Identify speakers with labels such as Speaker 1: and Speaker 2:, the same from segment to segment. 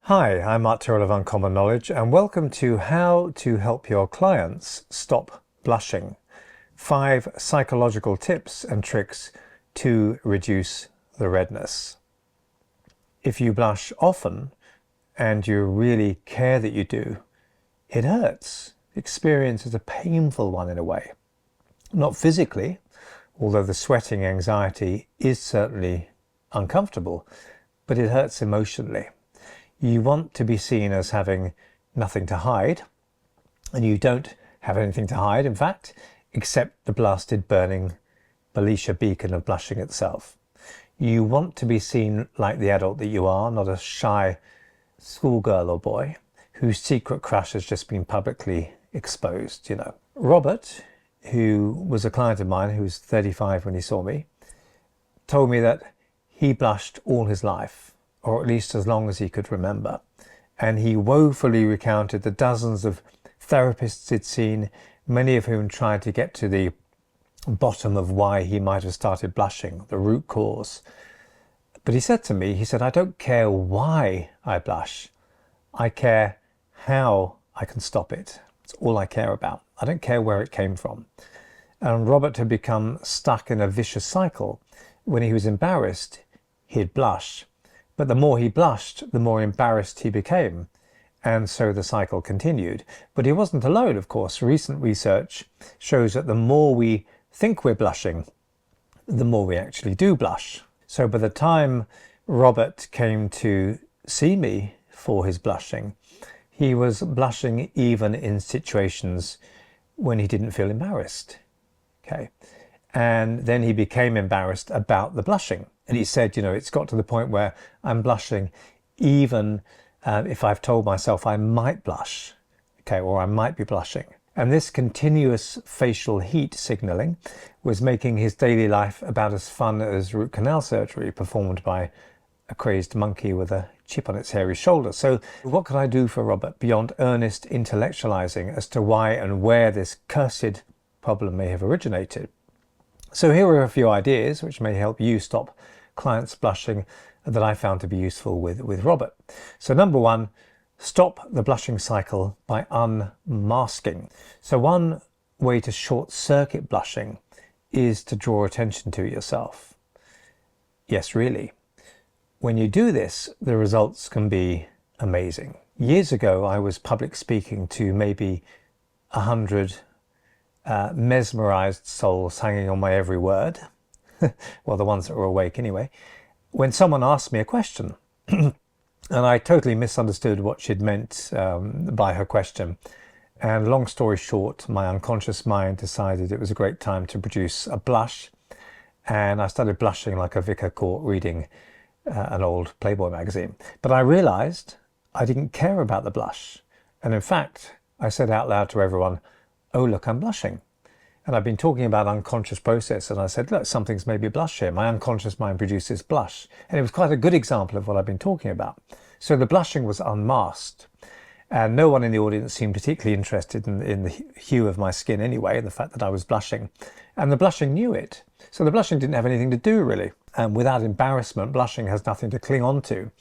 Speaker 1: Hi, I'm Tyrrell of Uncommon Knowledge, and welcome to How to Help Your Clients Stop Blushing. 5 psychological tips and tricks to reduce the redness. If you blush often, and you really care that you do, it hurts. The experience is a painful one in a way. Not physically, although the sweating anxiety is certainly uncomfortable, but it hurts emotionally. You want to be seen as having nothing to hide, and you don't have anything to hide, in fact, except the blasted burning Belisha beacon of blushing itself. You want to be seen like the adult that you are, not a shy schoolgirl or boy whose secret crush has just been publicly exposed, Robert, who was a client of mine, who was 35 when he saw me, told me that he blushed all his life, or at least as long as he could remember. And he woefully recounted the dozens of therapists he'd seen, many of whom tried to get to the bottom of why he might have started blushing, the root cause. But he said to me, I don't care why I blush. I care how I can stop it. It's all I care about. I don't care where it came from. And Robert had become stuck in a vicious cycle. When he was embarrassed, he'd blush. But the more he blushed, the more embarrassed he became. And so the cycle continued. But he wasn't alone, of course. Recent research shows that the more we think we're blushing, the more we actually do blush. So by the time Robert came to see me for his blushing, he was blushing even in situations when he didn't feel embarrassed. Okay. And then he became embarrassed about the blushing. And he said, it's got to the point where I'm blushing even if I've told myself I might blush, okay, or I might be blushing. And this continuous facial heat signaling was making his daily life about as fun as root canal surgery performed by a crazed monkey with a chip on its hairy shoulder. So what could I do for Robert beyond earnest intellectualizing as to why and where this cursed problem may have originated? So here are a few ideas which may help you stop clients blushing that I found to be useful with Robert. So number 1, stop the blushing cycle by unmasking. So one way to short circuit blushing is to draw attention to yourself. Yes, really. When you do this, the results can be amazing. Years ago, I was public speaking to maybe 100 mesmerized souls hanging on my every word. Well, the ones that were awake anyway, when someone asked me a question and I totally misunderstood what she'd meant by her question. And long story short, my unconscious mind decided it was a great time to produce a blush. And I started blushing like a vicar caught reading an old Playboy magazine. But I realized I didn't care about the blush. And in fact, I said out loud to everyone, "Oh, look, I'm blushing." And I've been talking about unconscious process, and I said, look, something's maybe a blush here. My unconscious mind produces blush. And it was quite a good example of what I've been talking about. So the blushing was unmasked. And no one in the audience seemed particularly interested in the hue of my skin anyway, and the fact that I was blushing. And the blushing knew it. So the blushing didn't have anything to do, really. And without embarrassment, blushing has nothing to cling on to.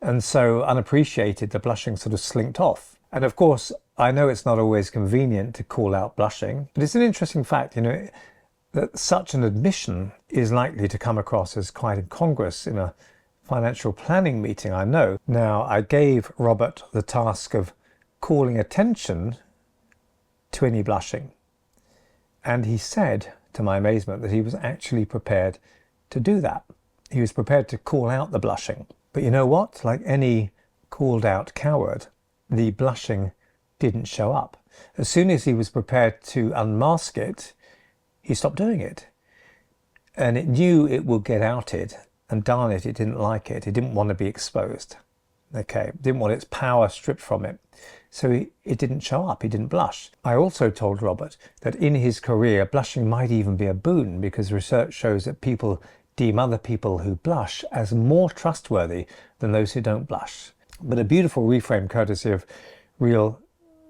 Speaker 1: And so unappreciated, the blushing sort of slinked off. And of course, I know it's not always convenient to call out blushing, but it's an interesting fact, that such an admission is likely to come across as quite incongruous in a financial planning meeting, I know. Now, I gave Robert the task of calling attention to any blushing. And he said, to my amazement, that he was actually prepared to do that. He was prepared to call out the blushing. But you know what? Like any called out coward, the blushing didn't show up. As soon as he was prepared to unmask it, he stopped doing it. And it knew it would get outed, and darn it, it didn't like it. It didn't want to be exposed. Okay, it didn't want its power stripped from it. So it didn't show up, he didn't blush. I also told Robert that in his career, blushing might even be a boon, because research shows that people deem other people who blush as more trustworthy than those who don't blush. But a beautiful reframe courtesy of real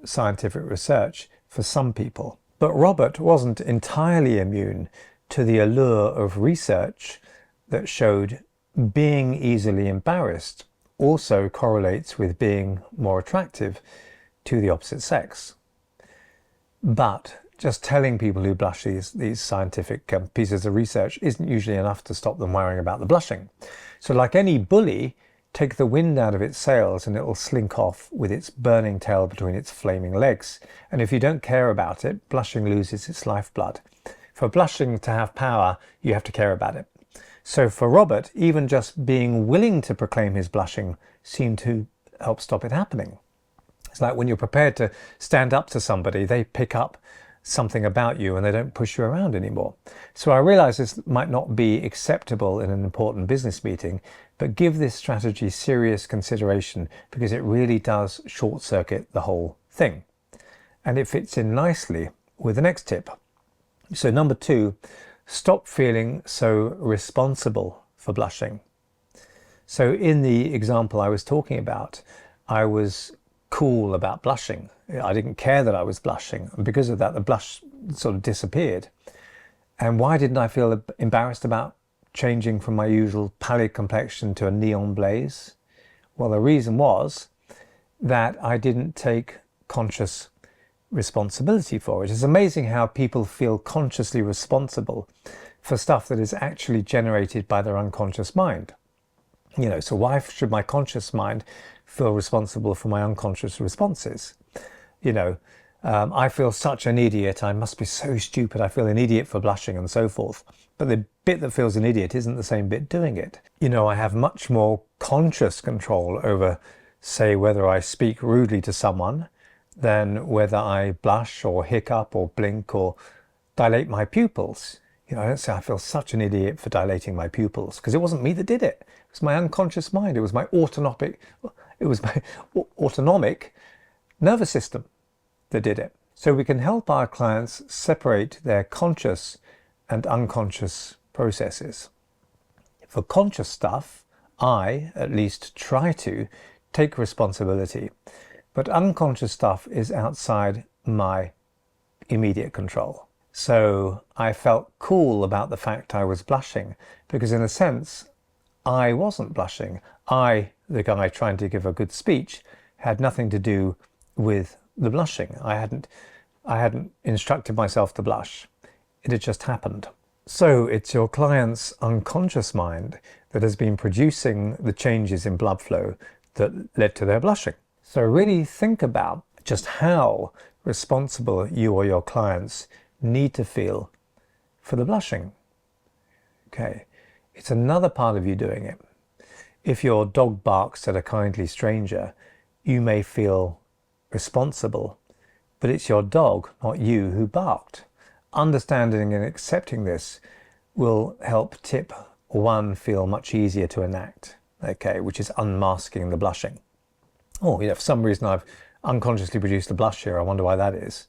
Speaker 1: scientific research for some people. But Robert wasn't entirely immune to the allure of research that showed being easily embarrassed also correlates with being more attractive to the opposite sex. But just telling people who blush these scientific pieces of research isn't usually enough to stop them worrying about the blushing. So like any bully, take the wind out of its sails and it will slink off with its burning tail between its flaming legs. And if you don't care about it, blushing loses its lifeblood. For blushing to have power, you have to care about it. So for Robert, even just being willing to proclaim his blushing seemed to help stop it happening. It's like when you're prepared to stand up to somebody, they pick up something about you and they don't push you around anymore. So I realize this might not be acceptable in an important business meeting, but give this strategy serious consideration because it really does short circuit the whole thing. And it fits in nicely with the next tip. So number 2, stop feeling so responsible for blushing. So in the example I was talking about, I was cool about blushing. I didn't care that I was blushing, and because of that the blush sort of disappeared. And why didn't I feel embarrassed about changing from my usual pallid complexion to a neon blaze? Well, the reason was that I didn't take conscious responsibility for it. It's amazing how people feel consciously responsible for stuff that is actually generated by their unconscious mind. You know, so why should my conscious mind feel responsible for my unconscious responses? You know, I feel such an idiot, I must be so stupid, I feel an idiot for blushing and so forth. But the bit that feels an idiot isn't the same bit doing it. You know, I have much more conscious control over, say, whether I speak rudely to someone than whether I blush or hiccup or blink or dilate my pupils. You know, I don't say I feel such an idiot for dilating my pupils, because it wasn't me that did it. It was my unconscious mind. It was my autonomic nervous system that did it. So we can help our clients separate their conscious and unconscious processes. For conscious stuff, I, at least, try to take responsibility. But unconscious stuff is outside my immediate control. So I felt cool about the fact I was blushing, because in a sense, I wasn't blushing. I, the guy trying to give a good speech, had nothing to do with the blushing. I hadn't instructed myself to blush. It had just happened. So it's your client's unconscious mind that has been producing the changes in blood flow that led to their blushing. So really think about just how responsible you or your clients need to feel for the blushing. Okay, it's another part of you doing it. If your dog barks at a kindly stranger, you may feel responsible, but it's your dog, not you, who barked. Understanding and accepting this will help tip 1 feel much easier to enact, okay, which is unmasking the blushing. Oh, you know, for some reason I've unconsciously produced a blush here. I wonder why that is.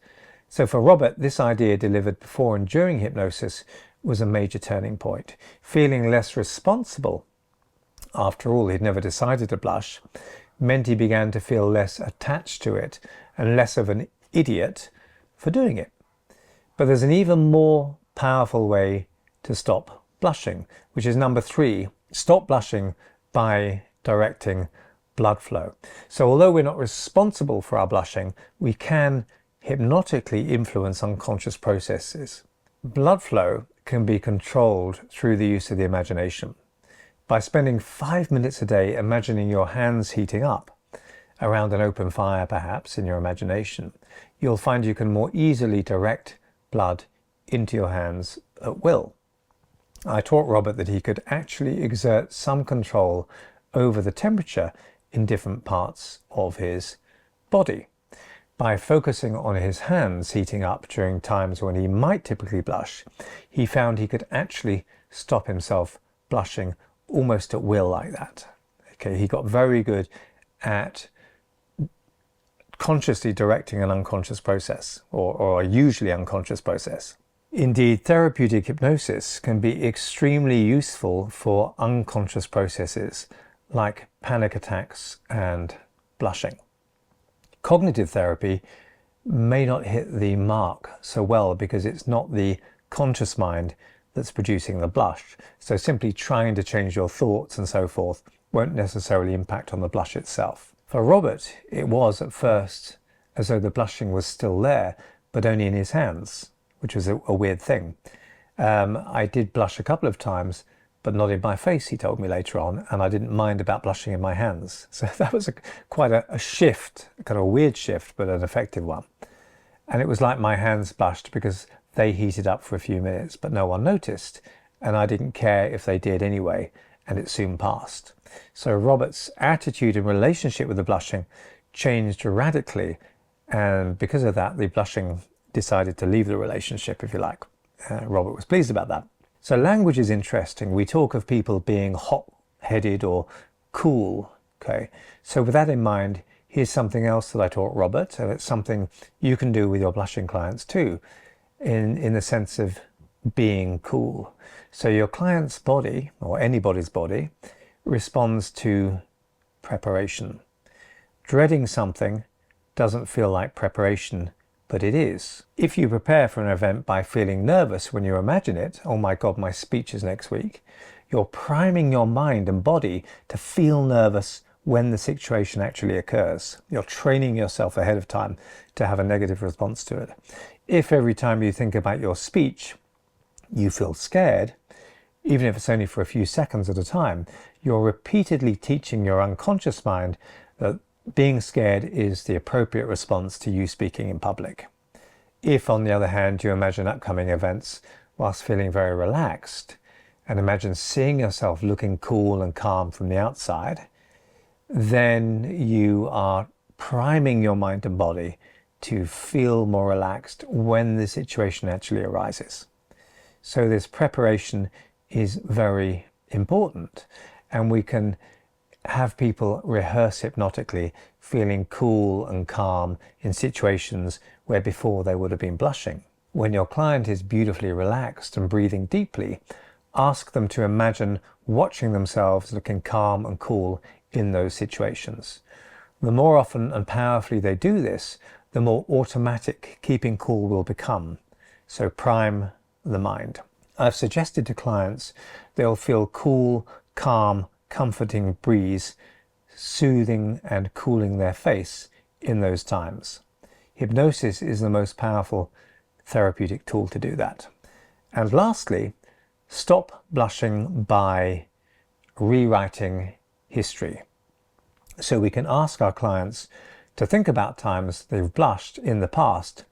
Speaker 1: So for Robert, this idea delivered before and during hypnosis was a major turning point. Feeling less responsible, after all, he'd never decided to blush, meant he began to feel less attached to it and less of an idiot for doing it. But there's an even more powerful way to stop blushing, which is number 3. Stop blushing by directing blood flow. So although we're not responsible for our blushing, we can hypnotically influence unconscious processes. Blood flow can be controlled through the use of the imagination. By spending 5 minutes a day imagining your hands heating up, around an open fire perhaps in your imagination, you'll find you can more easily direct blood into your hands at will. I taught Robert that he could actually exert some control over the temperature in different parts of his body. By focusing on his hands heating up during times when he might typically blush, he found he could actually stop himself blushing almost at will like that. Okay, he got very good at consciously directing an unconscious process, or a usually unconscious process. Indeed, therapeutic hypnosis can be extremely useful for unconscious processes like panic attacks and blushing. Cognitive therapy may not hit the mark so well because it's not the conscious mind that's producing the blush. So simply trying to change your thoughts and so forth won't necessarily impact on the blush itself. For Robert, it was at first as though the blushing was still there, but only in his hands, which was a weird thing. I did blush a couple of times, but not in my face, he told me later on, and I didn't mind about blushing in my hands. So that was quite a shift, kind of a weird shift, but an effective one. And it was like my hands blushed because they heated up for a few minutes, but no one noticed, and I didn't care if they did anyway, and it soon passed. So Robert's attitude and relationship with the blushing changed radically, and because of that, the blushing decided to leave the relationship, if you like. Robert was pleased about that. So language is interesting. We talk of people being hot-headed or cool, okay? So with that in mind, here's something else that I taught Robert, and it's something you can do with your blushing clients too, in the sense of being cool. So your client's body, or anybody's body, responds to preparation. Dreading something doesn't feel like preparation, but it is. If you prepare for an event by feeling nervous when you imagine it, oh my God, my speech is next week, you're priming your mind and body to feel nervous when the situation actually occurs. You're training yourself ahead of time to have a negative response to it. If every time you think about your speech, you feel scared, even if it's only for a few seconds at a time, you're repeatedly teaching your unconscious mind that being scared is the appropriate response to you speaking in public. If, on the other hand, you imagine upcoming events whilst feeling very relaxed, and imagine seeing yourself looking cool and calm from the outside, then you are priming your mind and body to feel more relaxed when the situation actually arises. So this preparation is very important, and we can have people rehearse hypnotically feeling cool and calm in situations where before they would have been blushing. When your client is beautifully relaxed and breathing deeply, ask them to imagine watching themselves looking calm and cool in those situations. The more often and powerfully they do this, the more automatic keeping cool will become. So prime the mind. I've suggested to clients they'll feel cool, calm, comforting breeze soothing and cooling their face in those times. Hypnosis is the most powerful therapeutic tool to do that. And lastly, stop blushing by rewriting history. So we can ask our clients to think about times they've blushed in the past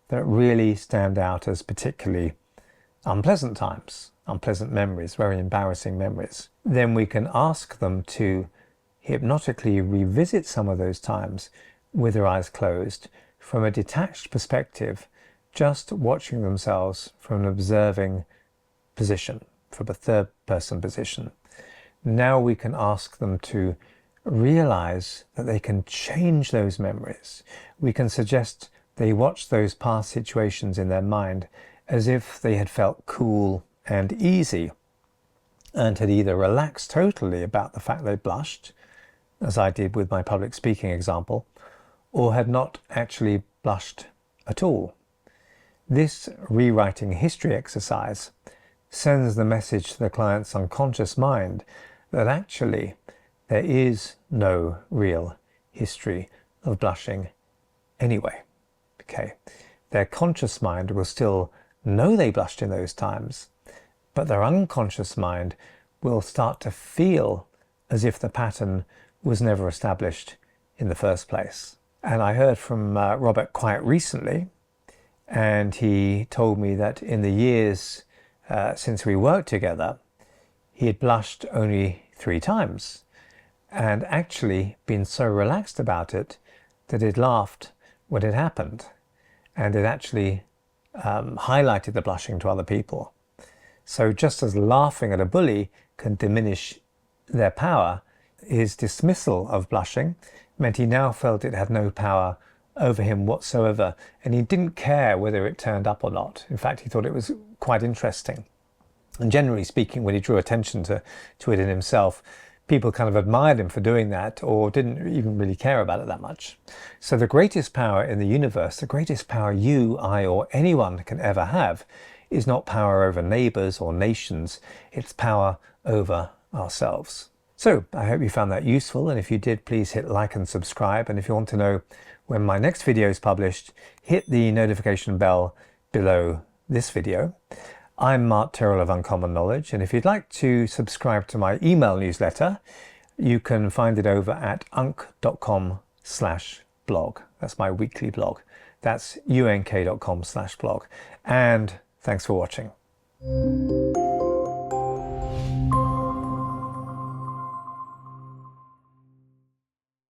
Speaker 1: that really stand out as particularly unpleasant times, unpleasant memories, very embarrassing memories. Then we can ask them to hypnotically revisit some of those times with their eyes closed from a detached perspective, just watching themselves from an observing position, from a third person position. Now we can ask them to realize that they can change those memories. We can suggest they watch those past situations in their mind as if they had felt cool and easy and had either relaxed totally about the fact they blushed, as I did with my public speaking example, or had not actually blushed at all. This rewriting history exercise sends the message to the client's unconscious mind that actually there is no real history of blushing anyway. Okay, their conscious mind will still know they blushed in those times, but their unconscious mind will start to feel as if the pattern was never established in the first place. And I heard from Robert quite recently, and he told me that in the years since we worked together, he had blushed only 3 times, and actually been so relaxed about it that he'd laughed when it happened, and it actually highlighted the blushing to other people. So just as laughing at a bully can diminish their power, his dismissal of blushing meant he now felt it had no power over him whatsoever, and he didn't care whether it turned up or not. In fact, he thought it was quite interesting. And generally speaking, when he drew attention to it in himself, people kind of admired him for doing that, or didn't even really care about it that much. So the greatest power in the universe, the greatest power you, I, or anyone can ever have, is not power over neighbors or nations, it's power over ourselves. So So I hope you found that useful, and if you did, please hit like and subscribe. And if you want to know when my next video is published, hit the notification bell below this video. I'm Mark Tyrrell of Uncommon Knowledge, and if you'd like to subscribe to my email newsletter, you can find it over at unk.com/blog. That's my weekly blog. That's unk.com/blog. And thanks for watching.